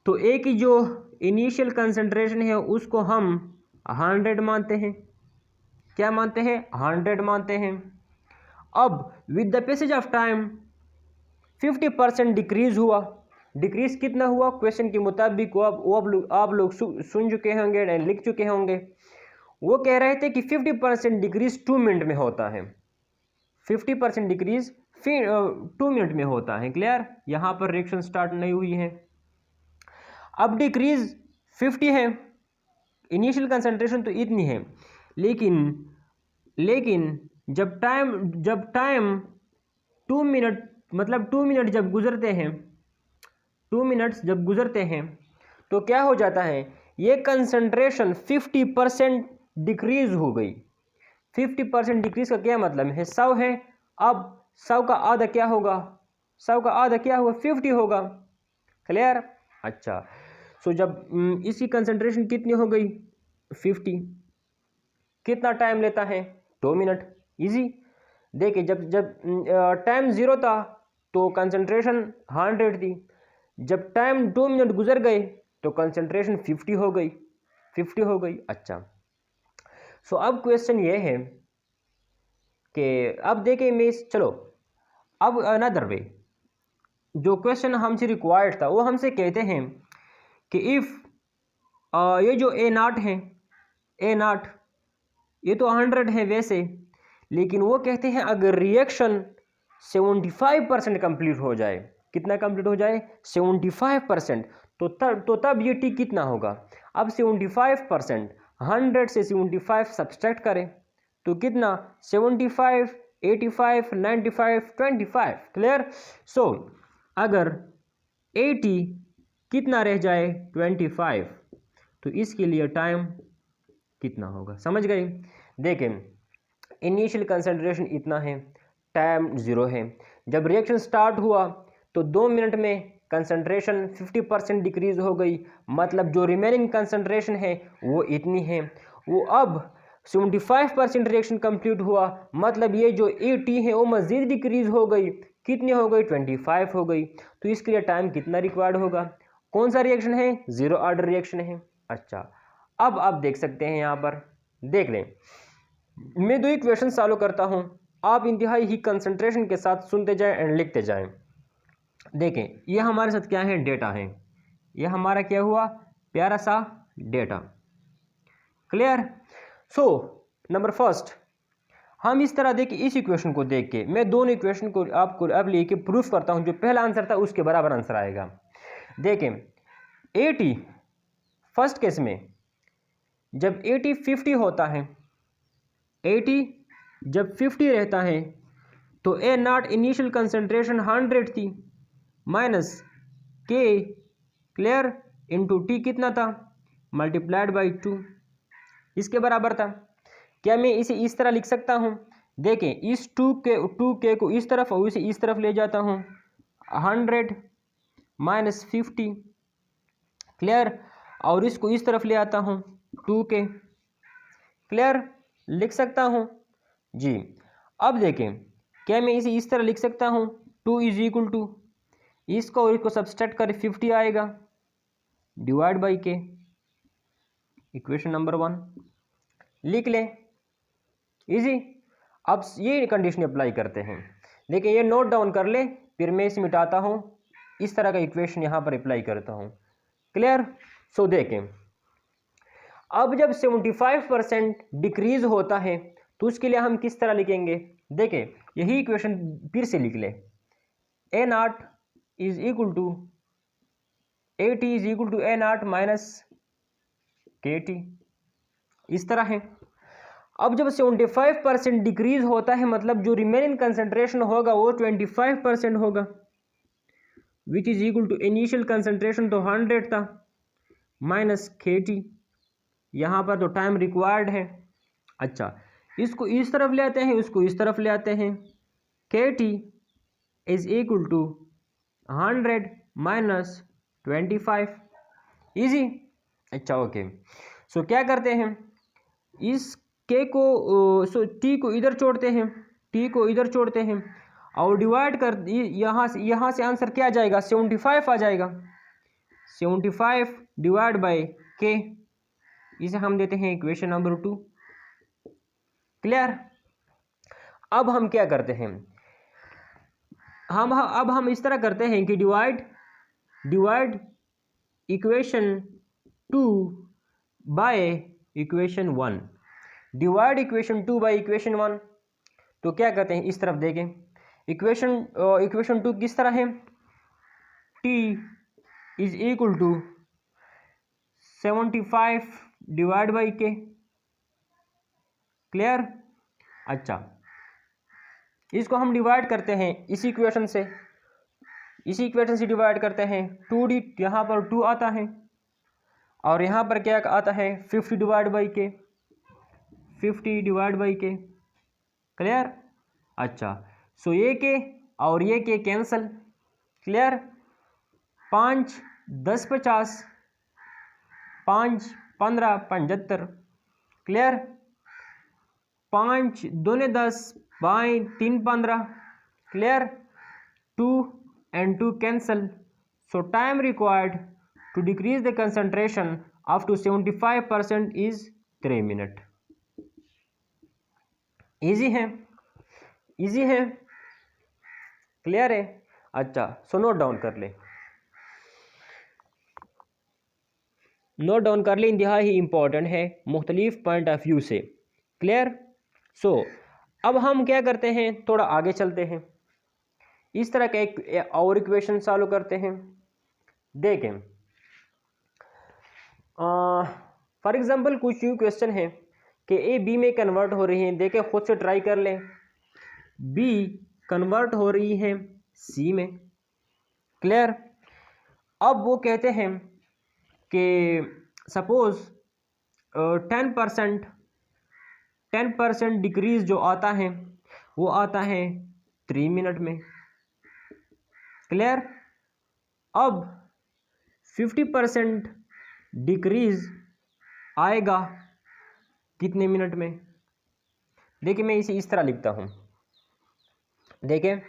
तो ए की जो इनिशियल कंसंट्रेशन है उसको हम 100 मानते हैं। क्या मानते हैं? 100 मानते हैं। अब with the passage of time 50% decrease हुआ। डिक्रीज कितना हुआ? क्वेश्चन के मुताबिक आप लोग सुन चुके होंगे एंड लिख चुके होंगे। वो कह रहे थे कि 50% डिक्रीज 2 मिनट में होता है। 50% डिक्रीज 2 मिनट में होता है। क्लियर? यहाँ पर रिएक्शन स्टार्ट नहीं हुई है। अब डिक्रीज 50 है, इनिशियल कंसंट्रेशन तो इतनी है, लेकिन जब टाइम 2 मिनट मतलब 2 मिनट जब गुजरते हैं, 2 मिनट्स जब गुजरते हैं तो क्या हो जाता है? ये कंसंट्रेशन 50% डिक्रीज हो गई। 50% डिक्रीज का क्या मतलब है? 100 है, अब 100 का आधा क्या होगा? 100 का आधा क्या होगा? 50 होगा। क्लियर। अच्छा, सो जब इसकी कंसंट्रेशन कितनी हो गई 50, कितना टाइम लेता है 2 मिनट। इजी। देखिए जब जब टाइम 0 था तो कंसंट्रेशन 100 थी, जब टाइम 2 मिनट गुजर गए तो कंसंट्रेशन 50 हो गई, 50 हो गई। अच्छा, सो अब क्वेश्चन ये है कि अब देखें मिस, चलो अब अनदर वे, जो क्वेश्चन हमसे रिक्वायर्ड था वो हमसे कहते हैं कि इफ़ ये जो ए नाट है, ए नाट ये तो 100 है वैसे, लेकिन वो कहते हैं अगर रिएक्शन 75% कंप्लीट हो जाए, कितना कंप्लीट हो जाए 75%, तो तब ये टी कितना होगा। अब 75%, 100 से 75 सब्सट्रैक्ट करें तो कितना 75, 85, 95, 25। क्लियर। सो अगर 80 कितना रह जाए 25, तो इसके लिए टाइम कितना होगा, समझ गए। देखें इनिशियल कंसंट्रेशन इतना है, टाइम 0 है, जब रिएक्शन स्टार्ट हुआ तो 2 मिनट में कंसंट्रेशन 50% डिक्रीज हो गई, मतलब जो रिमेनिंग कंसंट्रेशन है वो इतनी है। वो अब 75% रिएक्शन कंप्लीट हुआ, मतलब ये जो 80 है वो मज़ीद डिक्रीज हो गई, कितनी हो गई 25 हो गई। तो इसके लिए टाइम कितना रिक्वायर्ड होगा। कौन सा रिएक्शन है, 0 ऑर्डर रिएक्शन है। अच्छा, अब आप देख सकते हैं यहाँ पर, देख लें मैं 2 इक्वेशन सॉल्व करता हूँ, आप इंतहाई ही कंसंट्रेशन के साथ सुनते जाएं एंड लिखते जाएं। देखें ये हमारे साथ क्या है, डेटा है, ये हमारा क्या हुआ प्यारा सा data. Clear. So number first हम इस तरह देखिए, इस इक्वेशन को देख के मैं दोनों इक्वेशन को आपको अब लेके प्रूफ करता हूँ, जो पहला आंसर था उसके बराबर आंसर आएगा। देखें 80 फर्स्ट केस में जब 80 50 होता है, 80 जब 50 रहता है तो ए नॉट इनिशियल कंसंट्रेशन 100 थी माइनस के क्लियर इंटू टी कितना था मल्टीप्लाइड बाई 2, इसके बराबर था। क्या मैं इसे इस तरह लिख सकता हूँ, देखें इस 2 के को इस तरफ और इसे इस तरफ ले जाता हूँ, 100 माइनस 50 क्लियर, और इसको इस तरफ ले आता हूँ 2 के, क्लियर लिख सकता हूँ जी। अब देखें क्या मैं इसे इस तरह लिख सकता हूँ 2 इज इक्वल टू इसको और इसको सब्सट्रैक्ट करें 50 आएगा डिवाइड बाई के, इक्वेशन नंबर 1 लिख लें, इजी। अब ये कंडीशन अप्लाई करते हैं, देखिए ये नोट डाउन कर ले, फिर मैं इसे मिटाता हूँ, इस तरह का इक्वेशन यहाँ पर अप्लाई करता हूँ। क्लियर। सो देखें अब जब 75% डिक्रीज होता है तो उसके लिए हम किस तरह लिखेंगे, देखें यही इक्वेशन फिर से लिख ले, A naught is equal to 80 is equal to A naught minus K T, इस तरह है। अब जब 75% डिक्रीज होता है मतलब जो रिमेनिंग कंसंट्रेशन होगा वो 25% होगा, which is equal to initial concentration तो 100 था माइनस के टी, यहाँ पर तो टाइम रिक्वायर्ड है। अच्छा, इसको इस तरफ ले आते हैं, इसको इस तरफ ले आते हैं, K T is equal to 100 minus 25, easy. अच्छा ओके, सो क्या करते हैं इस के को सो टी को इधर छोड़ते हैं, टी को इधर छोड़ते हैं और डिवाइड कर, यहाँ से आंसर क्या आ जाएगा 75 आ जाएगा, 75 डिवाइड बाय के, इसे हम देते हैं इक्वेशन नंबर 2। क्लियर। अब हम क्या करते हैं, अब हम इस तरह करते हैं कि divide equation 2 by equation 1, divide equation 2 by equation 1। तो क्या कहते हैं इस तरफ देखें, इक्वेशन 2 किस तरह है, T is equal to 75 divide by K, clear. अच्छा, इसको हम डिवाइड करते हैं इसी इक्वेशन से, इसी इक्वेशन से डिवाइड करते हैं, 2d यहाँ पर 2 आता है और यहाँ पर क्या आता है 50 डिवाइड बाई के, 50 डिवाइड बाई के, क्लियर। अच्छा, सो ये के और ये के cancel, clear. 5 10 50, 5 15 75, clear. 5 दूने 10, by 3 15, clear. 2 and 2 cancel, so time required to decrease the concentration up to 75% is 3 minute. Easy है, इजी है, क्लियर है। अच्छा, सो नोट डाउन कर ले, नोट डाउन कर ले, इंतहा ही इंपॉर्टेंट है मुख्तलिफ पॉइंट ऑफ व्यू से, क्लियर। सो अब हम क्या करते हैं, थोड़ा आगे चलते हैं, इस तरह का एक और इक्वेशन सॉल्व करते हैं। देखें, फॉर एग्जांपल कुछ यूँ क्वेश्चन है कि ए बी में कन्वर्ट हो रही है, देखें खुद से ट्राई कर लें। बी कन्वर्ट हो रही है सी में, क्लियर। अब वो कहते हैं कि सपोज 10% डिक्रीज जो आता है वो आता है 3 मिनट में, क्लियर। अब 50% डिक्रीज आएगा कितने मिनट में। देखिए मैं इसे इस तरह लिखता हूं, देखिए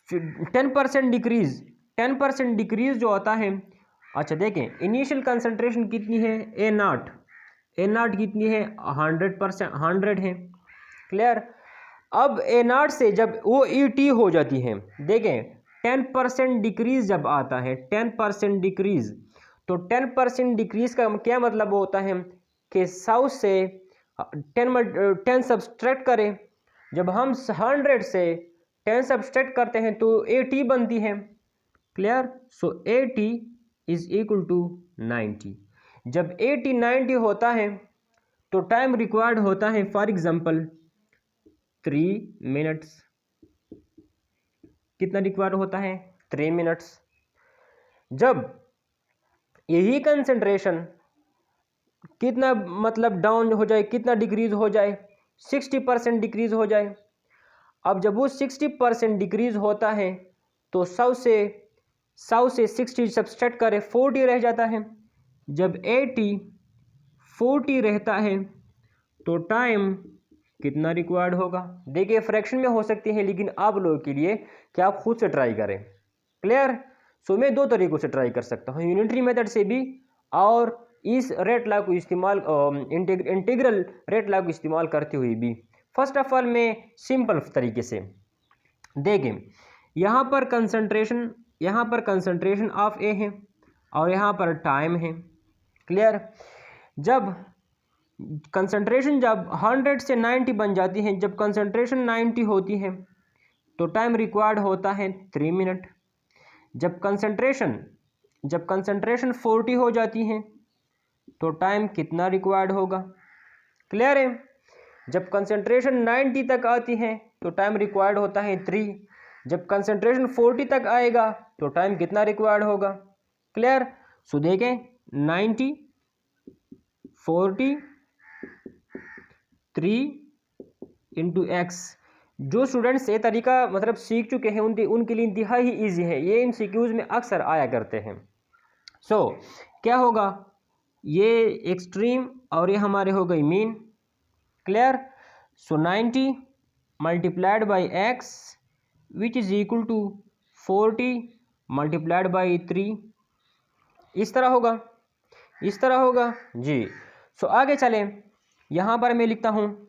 10% डिक्रीज जो आता है, अच्छा देखें इनिशियल कंसंट्रेशन कितनी है, ए नॉट कितनी है 100%, 100 है, क्लियर। अब ए नॉट से जब वो ई हो जाती है, देखें 10% डिक्रीज जब आता है, 10% डिक्रीज, तो 10% डिक्रीज का क्या मतलब होता है कि 100 से 10 सब्सट्रैक्ट करें, जब हम 100 से 10 सब्सट्रैक्ट करते हैं तो 80 बनती है, clear. So 80 is equal to 90। जब 80 90 होता है तो टाइम रिक्वायर्ड होता है फॉर एग्जांपल 3 मिनट्स। कितना रिक्वायर्ड होता है, 3 मिनट्स। जब यही कंसंट्रेशन कितना मतलब डाउन हो जाए, कितना डिक्रीज हो जाए, 60% डिक्रीज हो जाए। अब जब वो 60% डिक्रीज होता है तो 100 से 60 सब्सट्रैक्ट करें, 40 रह जाता है। जब 80 40 रहता है तो टाइम कितना रिक्वायर्ड होगा। देखिए फ्रैक्शन में हो सकती है, लेकिन आप लोगों के लिए कि आप खुद से ट्राई करें, क्लियर। सो मैं 2 तरीक़ों से ट्राई कर सकता हूँ, यूनिटरी मेथड से भी और इस रेट लॉ को इस्तेमाल इंटीग्रल रेट लॉ को इस्तेमाल करते हुए भी। फर्स्ट ऑफ ऑल मैं सिंपल तरीके से देखें, यहाँ पर कंसंट्रेशन ऑफ ए है और यहाँ पर टाइम है, क्लियर। जब कंसंट्रेशन जब 100 से 90 बन जाती है, जब कंसंट्रेशन 90 होती है तो टाइम रिक्वायर्ड होता है 3 मिनट। जब कंसंट्रेशन 40 हो जाती है तो टाइम कितना रिक्वायर्ड होगा, क्लियर है। जब कंसंट्रेशन 90 तक आती है तो टाइम रिक्वायर्ड होता है 3। जब कंसंट्रेशन 40 तक आएगा तो टाइम कितना रिक्वायर्ड होगा, क्लियर। सो देखें 90 40 3 इंटू एक्स। जो स्टूडेंट्स ये तरीका मतलब सीख चुके हैं उनके लिए इंतहा ही ईजी है, ये MCQs में अक्सर आया करते हैं। सो क्या होगा, ये एक्सट्रीम और ये हमारे हो गई mean, clear. So 90 multiplied by x which is equal to 40 multiplied by 3, इस तरह होगा जी। सो आगे चलें, यहाँ पर मैं लिखता हूँ,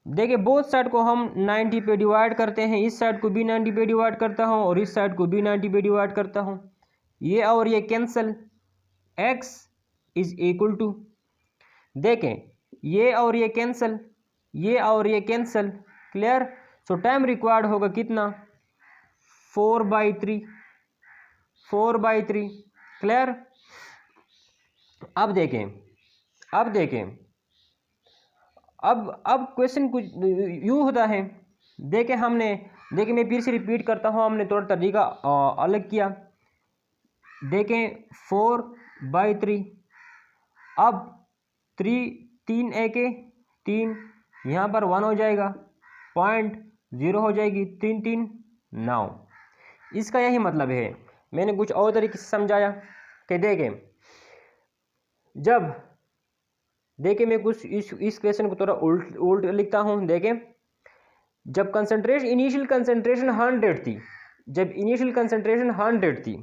देखिए बोथ साइड को हम 90 पे डिवाइड करते हैं, इस साइड को भी 90 पे डिवाइड करता हूँ और इस साइड को भी 90 पे डिवाइड करता हूँ। ये और ये cancel, x is equal to, देखें ये और ये कैंसिल, ये और ये cancel, clear. So time required होगा कितना, 4/3, क्लियर। अब देखें अब क्वेश्चन कुछ यूँ होता है, देखिए मैं फिर से रिपीट करता हूँ, हमने थोड़ा तरीका अलग किया। देखें 4/3, अब 3 एके 3, यहाँ पर 1 हो जाएगा, 0.0 हो जाएगी, 3 3 9। इसका यही मतलब है, मैंने कुछ और तरीके से समझाया कि देखें, जब देखें मैं कुछ इस क्वेश्चन को थोड़ा उल्ट लिखता हूँ। देखें, जब कंसंट्रेशन इनिशियल कंसंट्रेशन 100 थी, जब इनिशियल कंसंट्रेशन 100 थी,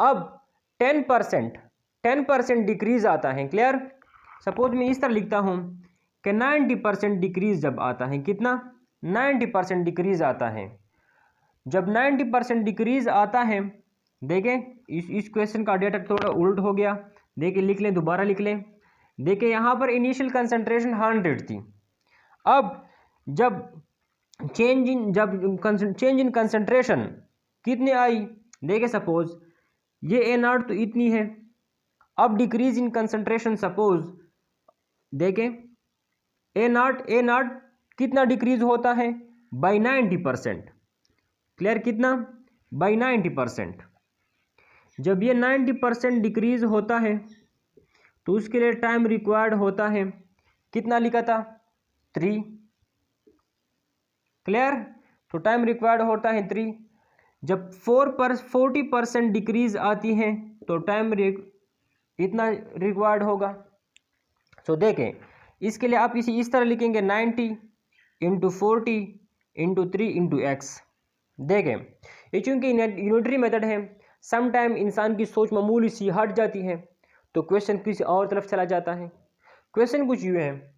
अब 10% डिक्रीज आता है। क्लियर? सपोज मैं इस तरह लिखता हूँ कि 90% डिक्रीज जब आता है, कितना? 90% डिक्रीज आता है। जब 90% डिक्रीज आता है, देखें इस क्वेश्चन का डेटा थोड़ा उल्ट हो गया। देखें, लिख लें, दोबारा लिख लें। देखें यहाँ पर इनिशियल कंसंट्रेशन 100 थी, अब जब चेंज इन कंसंट्रेशन कितनी आई? देखें सपोज ये A0 तो इतनी है, अब डिक्रीज इन कंसंट्रेशन सपोज देखें A0 कितना डिक्रीज होता है? बाई 90%। क्लियर? कितना? बाई 90%। जब ये 90% डिक्रीज होता है तो उसके लिए टाइम रिक्वायर्ड होता है, कितना लिखा था? 3। क्लियर? तो टाइम रिक्वायर्ड होता है 3। जब 40% डिक्रीज आती है तो टाइम इतना रिक्वायर्ड होगा। तो देखें, इसके लिए आप इस तरह लिखेंगे 90 × 40 × 3 × x। देखें, ये चूंकि यूनिटरी मेथड है, सम टाइम इंसान की सोच मामूली सी हट जाती है तो क्वेश्चन किसी और तरफ चला जाता है। क्वेश्चन कुछ यूँ है,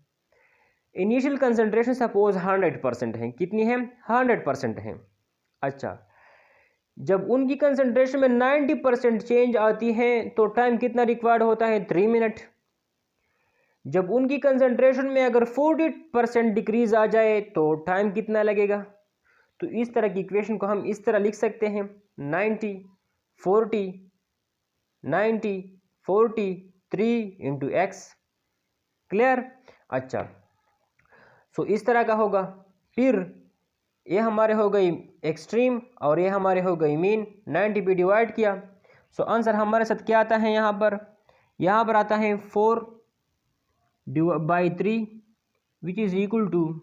इनिशियल कंसंट्रेशन सपोज 100% है। कितनी है? 100% है। अच्छा, जब उनकी कंसंट्रेशन में 90% चेंज आती है तो टाइम कितना रिक्वायर्ड होता है? 3 मिनट। जब उनकी कंसंट्रेशन में अगर 40% डिक्रीज आ जाए तो टाइम कितना लगेगा? तो इस तरह की इक्वेशन को हम इस तरह लिख सकते हैं 90 40 90 40 3 × x। क्लियर? अच्छा, सो इस तरह का होगा। फिर ये हमारे हो गई एक्सट्रीम और ये हमारे हो गई मीन। 90 पे डिवाइड किया, सो आंसर हमारे साथ क्या आता है? यहाँ पर आता है 4/3 विच इज़ इक्वल टू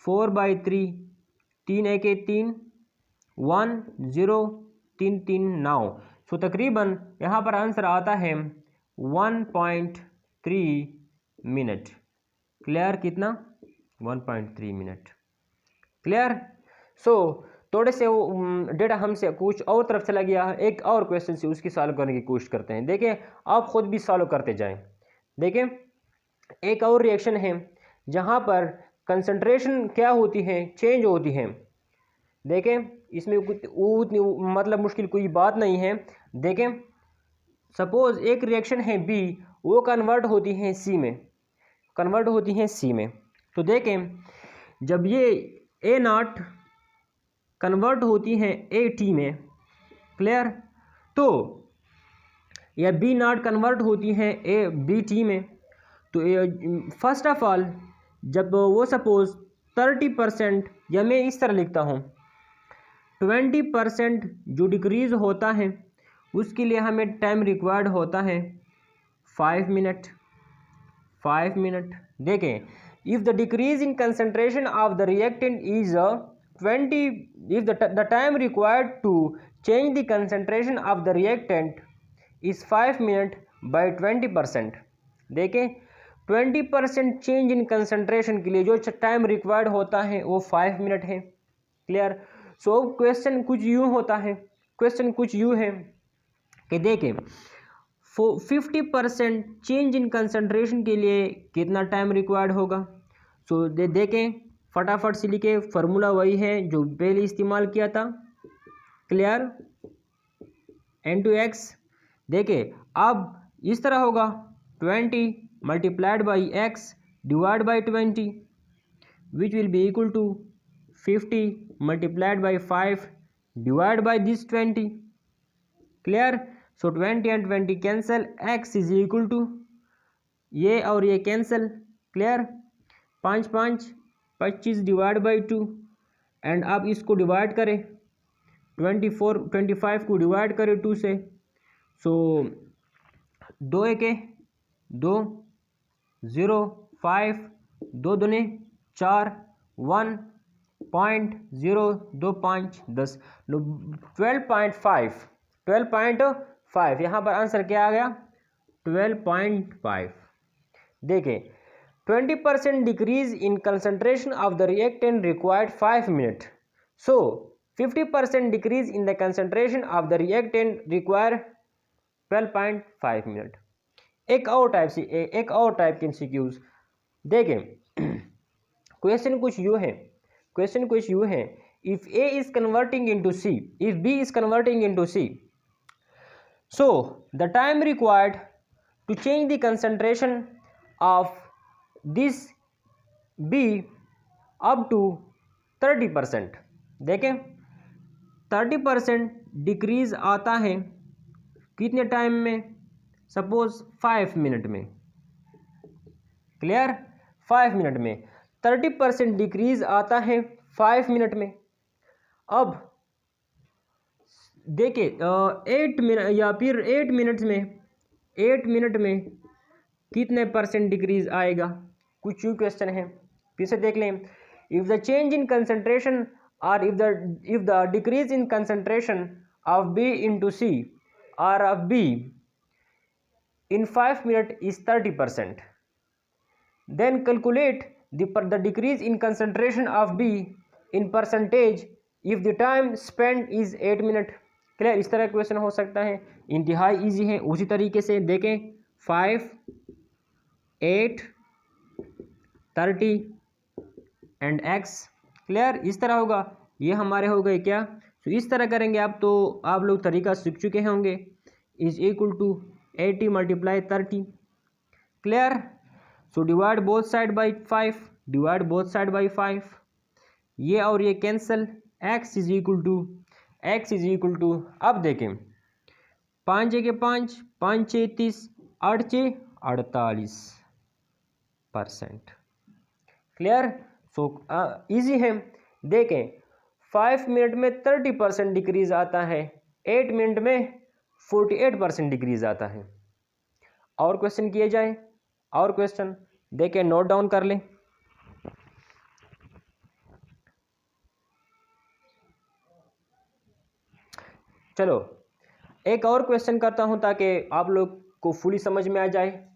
4/3। 3 एक 3 1 0 3 3 9। सो तकरीबन यहाँ पर आंसर आता है 1.3 मिनट। क्लियर? कितना? 1.3 मिनट। क्लियर? सो थोड़े से वो डेटा हमसे कुछ और तरफ चला गया है, एक और क्वेश्चन से उसकी सॉल्व करने की कोशिश करते हैं। देखें, आप खुद भी सॉल्व करते जाएं। देखें, एक और रिएक्शन है जहां पर कंसंट्रेशन क्या होती है? चेंज होती है। देखें, इसमें उतनी मतलब मुश्किल कोई बात नहीं है। देखें, सपोज एक रिएक्शन है बी, वो कन्वर्ट होती है सी में, तो देखें जब ये A0 कन्वर्ट होती है AT में, क्लियर, तो या B0 कन्वर्ट होती है BT में, तो फर्स्ट ऑफ ऑल जब वो सपोज 30% या मैं इस तरह लिखता हूँ 20% जो डिक्रीज होता है उसके लिए हमें टाइम रिक्वायर्ड होता है 5 मिनट। देखें, if the decrease in concentration of the reactant is 20, if the time required to change the concentration of the reactant is 5 minute by 20%। देखें, 20% चेंज इन कंसंट्रेशन के लिए जो टाइम रिक्वायर्ड होता है वो 5 मिनट है। क्लियर? सो क्वेश्चन कुछ यूँ है कि देखें 50% चेंज इन कंसंट्रेशन के लिए कितना टाइम रिक्वायर्ड होगा। सो देखें, फटाफट से लिखे, फार्मूला वही है जो पहले इस्तेमाल किया था। क्लियर? N/X। देखें, अब इस तरह होगा 20 multiplied by x divide by 20 which will be equal to 50 multiplied by 5 divide by this 20। Clear? So 20 and 20 cancel, x is equal to ये और ये cancel. Clear? 5 5 25 divide by 2 and आप इसको डिवाइड करें 25 को डिवाइड करें 2 से, सो 2 1 2 0 5 2 दूने 4 1.025 10 12.5 12.5। यहाँ पर आंसर क्या आ गया? 12.5। देखें 20% decrease in concentration of the reactant required 5 minute, so 50% decrease in the concentration of the reactant require 12.5 minute. एक और टाइप के एमसीक्यूज देखें। क्वेश्चन कुछ यूँ है, if A is converting into C, if B is converting into C, so the time required to change the concentration of this B up to 30%। देखें 30% decrease आता है कितने टाइम में? सपोज 5 मिनट में। क्लियर? 5 मिनट में 30% decrease आता है 5 minute में। अब देखिए 8 मिनट या फिर 8 मिनट में कितने परसेंट डिक्रीज आएगा? कुछ यूँ क्वेश्चन है, फिर से देख लें। If the change in concentration और if the decrease in concentration of B into C और of B in 5 minutes is 30%, then calculate the decrease in concentration of B in percentage if the time spent is 8 minutes। Clear? इस तरह question हो सकता है, इंतहाई easy है। उसी तरीके से देखें 5, 8, 30 एंड x। क्लियर? इस तरह होगा। ये हमारे हो गए क्या? तो इस तरह करेंगे आप, तो आप लोग तरीका सीख चुके होंगे। Is equal to 80 multiply 30। Clear? So divide both side by 5, divide both side by 5। ये और ये cancel, x is equal to अब देखें 5 जगह 5, 5 6 30, 8 6 48%। क्लियर? सो इजी है। देखें 5 मिनट में 30% डिक्रीज आता है, 8 मिनट में 48% डिक्रीज आता है। और क्वेश्चन किए जाए, और क्वेश्चन देखें, नोट डाउन कर लें। चलो एक और क्वेश्चन करता हूं ताकि आप लोग को फुली समझ में आ जाए।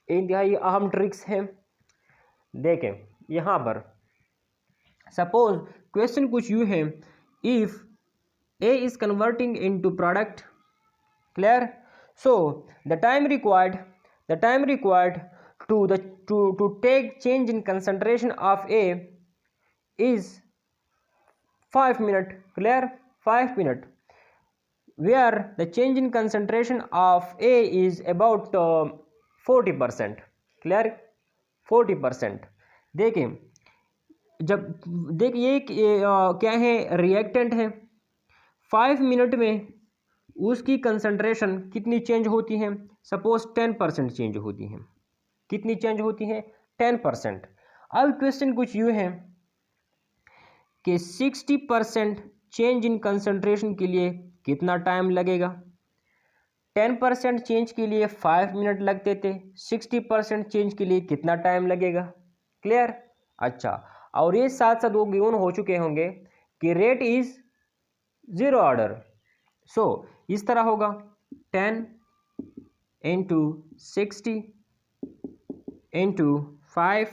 इंतहाई अहम ट्रिक्स हैं। देखें यहां पर सपोज क्वेश्चन कुछ यूं है, if A is converting into product। Clear? So the time required to take change in concentration of A is 5 minutes। Clear? 5 minutes, where the change in concentration of A is about 40%। Clear? 40%। देखिए देखिए क्या है, reactant है। 5 minute में उसकी concentration कितनी change होती है? सपोज 10% चेंज होती है। कितनी चेंज होती है? 10%। अब क्वेश्चन कुछ यूँ है कि 60% चेंज इन कंसंट्रेशन के लिए कितना टाइम लगेगा? 10% चेंज के लिए 5 मिनट लगते थे, 60% चेंज के लिए कितना टाइम लगेगा? क्लियर? अच्छा, और ये साथ साथ वो गिवन हो चुके होंगे कि रेट इज 0 ऑर्डर। सो इस तरह होगा 10 इंटू 60 इंटू 5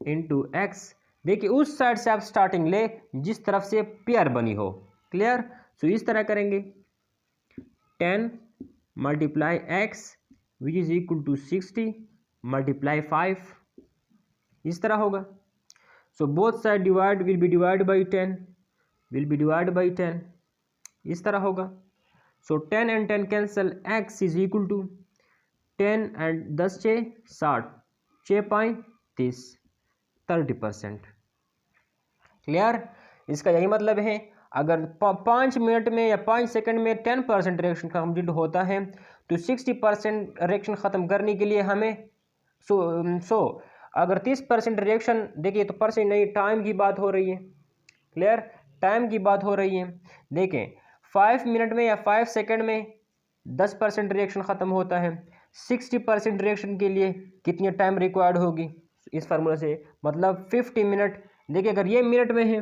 इंटू एक्स। देखिए उस साइड से आप स्टार्टिंग ले जिस तरफ से पेयर बनी हो। क्लियर? सो इस तरह करेंगे 10 multiply x which is equal to 60 multiply 5। इस तरह होगा। So both side divide will be divide by 10, will be divide by 10। इस तरह होगा। So 10 and 10 cancel, x is equal to 10 and 10 6 60, 6 5 30, 30%। Clear? इसका यही मतलब है, अगर 5 मिनट में या 5 सेकंड में 10% रिएक्शन कंप्लीट होता है तो 60% रिएक्शन ख़त्म करने के लिए हमें अगर 30% रिएक्शन, देखिए तो परसेंट नहीं, टाइम की बात हो रही है। क्लियर? टाइम की बात हो रही है। देखें 5 मिनट में या 5 सेकंड में 10% रिएक्शन ख़त्म होता है, 60% रिएक्शन के लिए कितनी टाइम रिक्वायर्ड होगी? इस फार्मूला से मतलब 50 मिनट। देखिए अगर ये मिनट में है